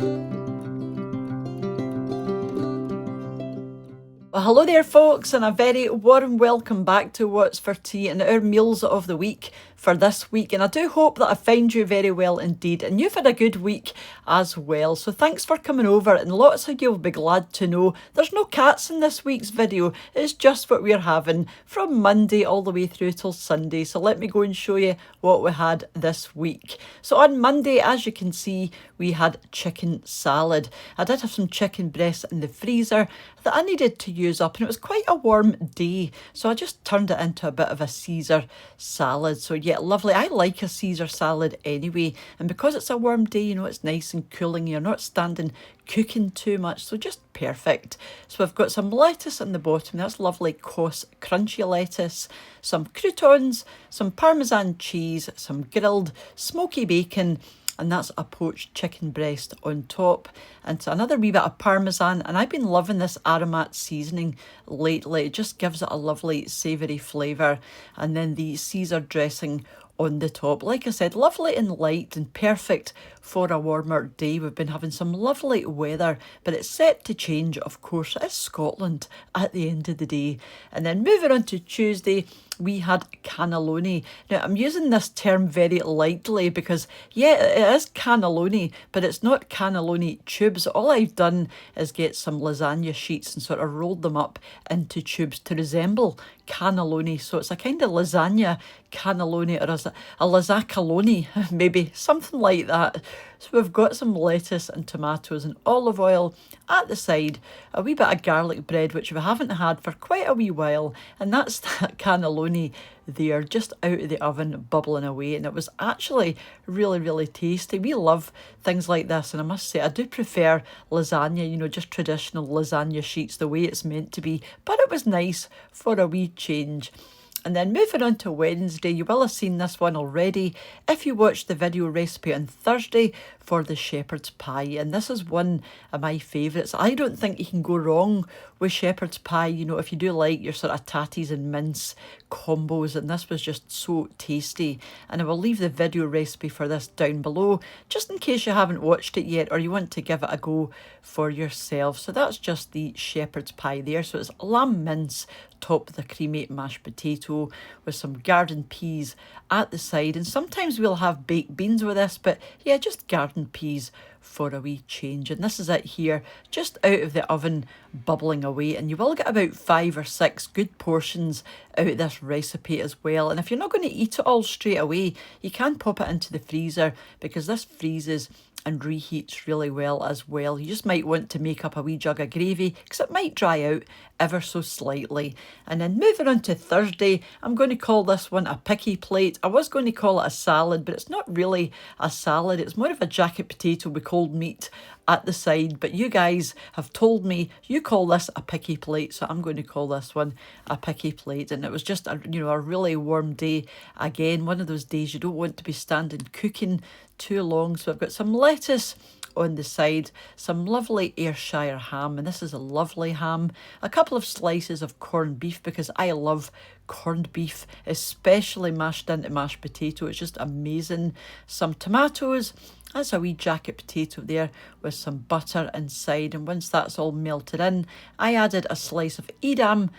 Well, hello there, folks, and a very warm welcome back to What's for Tea and our meals of the week for this week. And I do hope that I find you very well indeed, and you've had a good week as well. So thanks for coming over, and lots of you will be glad to know there's no cats in this week's video. It's just what we're having from Monday all the way through till Sunday. So let me go and show you what we had this week. So on Monday, as you can see, we had chicken salad. I did have some chicken breasts in the freezer that I needed to use up, and it was quite a warm day, so I just turned it into a bit of a Caesar salad. So yeah, lovely. I like a Caesar salad anyway, and because it's a warm day, you know, it's nice and cooling. You're not standing cooking too much, so just perfect. So I've got some lettuce in the bottom. That's lovely coarse crunchy lettuce, some croutons, some Parmesan cheese, some grilled smoky bacon, and that's a poached chicken breast on top, and another wee bit of Parmesan. And I've been loving this aromat seasoning lately. It just gives it a lovely savoury flavour. And then the Caesar dressing on the top. Like I said, lovely and light and perfect for a warmer day. We've been having some lovely weather, but it's set to change, of course. It's Scotland at the end of the day. And then moving on to Tuesday, we had cannelloni. Now, I'm using this term very lightly because, yeah, it is cannelloni, but it's not cannelloni tubes. All I've done is get some lasagna sheets and sort of rolled them up into tubes to resemble cannelloni. So it's a kind of lasagna cannelloni, or a lasacaloni, maybe, something like that. So we've got some lettuce and tomatoes and olive oil at the side, a wee bit of garlic bread, which we haven't had for quite a wee while, and that's that cannelloni there, just out of the oven, bubbling away. And it was actually really, really tasty. We love things like this, and I must say, I do prefer lasagna, you know, just traditional lasagna sheets, the way it's meant to be, but it was nice for a wee change. And then moving on to Wednesday, you will have seen this one already if you watched the video recipe on Thursday for the shepherd's pie. And this is one of my favourites. I don't think you can go wrong with shepherd's pie, you know, if you do like your sort of tatties and mince combos. And this was just so tasty. And I will leave the video recipe for this down below, just in case you haven't watched it yet or you want to give it a go for yourself. So that's just the shepherd's pie there. So it's lamb mince, top with a creamy mashed potato with some garden peas at the side. And sometimes we'll have baked beans with this, but yeah, just garden peas for a wee change. And this is it here, just out of the oven, bubbling away. And you will get about 5 or 6 good portions out of this recipe as well. And if you're not going to eat it all straight away, you can pop it into the freezer, because this freezes and reheats really well as well. You just might want to make up a wee jug of gravy, because it might dry out ever so slightly. And then moving on to Thursday, I'm going to call this one a picky plate. I was going to call it a salad, but it's not really a salad. It's more of a jacket potato with cold meat at the side. But you guys have told me you call this a picky plate, so I'm going to call this one a picky plate. And it was just a, you know, a really warm day. Again, one of those days you don't want to be standing cooking too long. So I've got some lettuce on the side, some lovely Ayrshire ham, and this is a lovely ham, a couple of slices of corned beef, because I love corned beef, especially mashed into mashed potato. It's just amazing. Some tomatoes, that's a wee jacket potato there with some butter inside, and once that's all melted in, I added a slice of Edam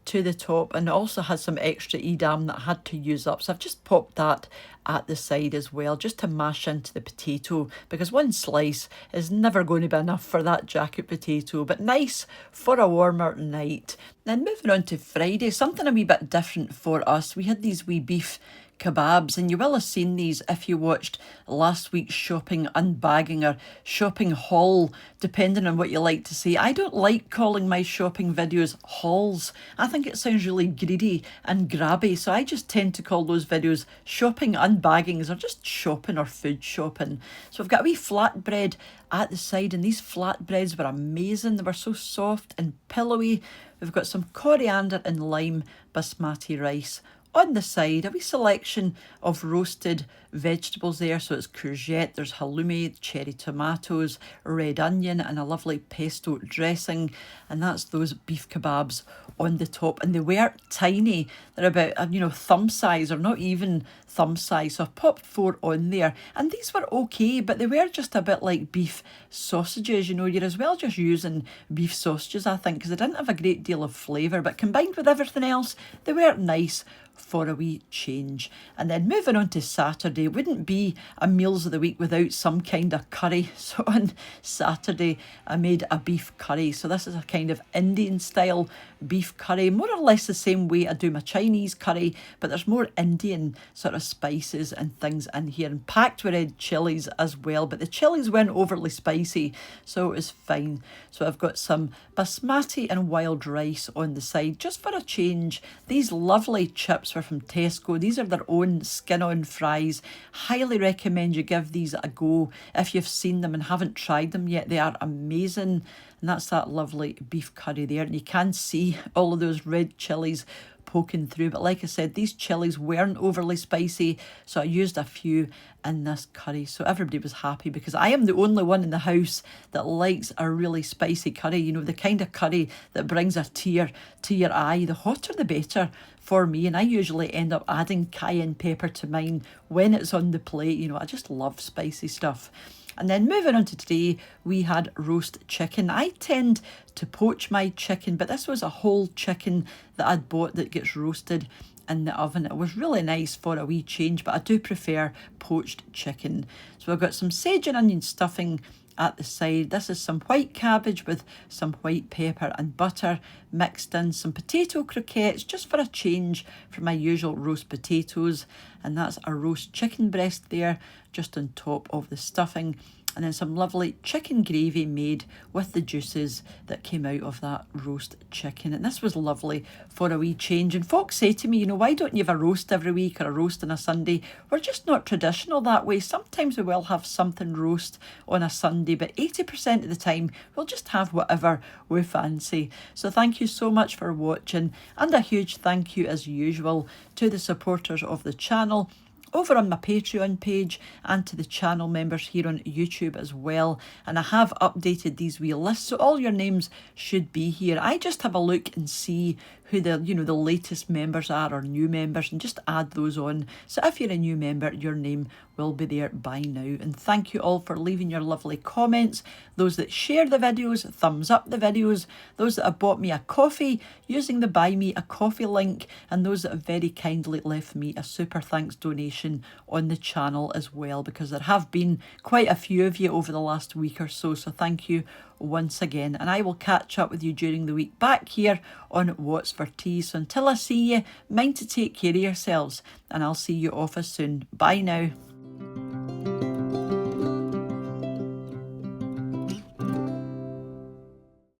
to the top, and also had some extra Edam that I had to use up, so I've just popped that at the side as well, just to mash into the potato, because one slice is never going to be enough for that jacket potato, but nice for a warmer night. Then moving on to Friday, something a wee bit different for us. We had these wee beef kebabs, and you will have seen these if you watched last week's shopping unbagging or shopping haul, depending on what you like to say. I don't like calling my shopping videos hauls. I think it sounds really greedy and grabby, so I just tend to call those videos shopping unbaggings, or just shopping or food shopping. So I've got a wee flatbread at the side, and these flatbreads were amazing. They were so soft and pillowy. We've got some coriander and lime basmati rice On the side, a wee selection of roasted vegetables there. So it's courgette, there's halloumi, cherry tomatoes, red onion, and a lovely pesto dressing. And that's those beef kebabs on the top. And they were tiny. They're about, thumb size, or not even thumb size. So I've popped 4 on there. And these were okay, but they were just a bit like beef sausages. You're as well just using beef sausages, I think, because they didn't have a great deal of flavour. But combined with everything else, they were nice for a wee change. And then moving on to Saturday, wouldn't be a meals of the week without some kind of curry. So on Saturday I made a beef curry. So this is a kind of Indian style beef curry, more or less the same way I do my Chinese curry, but there's more Indian sort of spices and things in here, and packed with red chilies as well, but the chilies weren't overly spicy, so it was fine. So I've got some basmati and wild rice on the side just for a change. These lovely chips were from Tesco. These are their own skin-on fries. Highly recommend you give these a go if you've seen them and haven't tried them yet. They are amazing. And that's that lovely beef curry there. And you can see all of those red chilies poking through. But like I said, these chilies weren't overly spicy, so I used a few in this curry. So everybody was happy, because I am the only one in the house that likes a really spicy curry. The kind of curry that brings a tear to your eye. The hotter the better for me. And I usually end up adding cayenne pepper to mine when it's on the plate. I just love spicy stuff. And then moving on to today, we had roast chicken. I tend to poach my chicken, but this was a whole chicken that I'd bought that gets roasted in the oven. It was really nice for a wee change, but I do prefer poached chicken. So I've got some sage and onion stuffing at the side. This is some white cabbage with some white pepper and butter mixed in, some potato croquettes just for a change from my usual roast potatoes, and that's a roast chicken breast there just on top of the stuffing, and then some lovely chicken gravy made with the juices that came out of that roast chicken. And this was lovely for a wee change. And folks say to me, why don't you have a roast every week or a roast on a Sunday? We're just not traditional that way. Sometimes we will have something roast on a Sunday, but 80% of the time we'll just have whatever we fancy. So thank you so much for watching, and a huge thank you as usual to the supporters of the channel over on my Patreon page, and to the channel members here on YouTube as well. And I have updated these wee lists, so all your names should be here. I just have a look and see who the latest members are, or new members, and just add those on. So if you're a new member, your name will be there by now. And thank you all for leaving your lovely comments. Those that share the videos, thumbs up the videos. Those that have bought me a coffee using the Buy Me a Coffee link. And those that have very kindly left me a super thanks donation on the channel as well, because there have been quite a few of you over the last week or so. So thank you once again, and I will catch up with you during the week back here on What's for Tea. So until I see you, mind to take care of yourselves, and I'll see you off as soon. Bye now.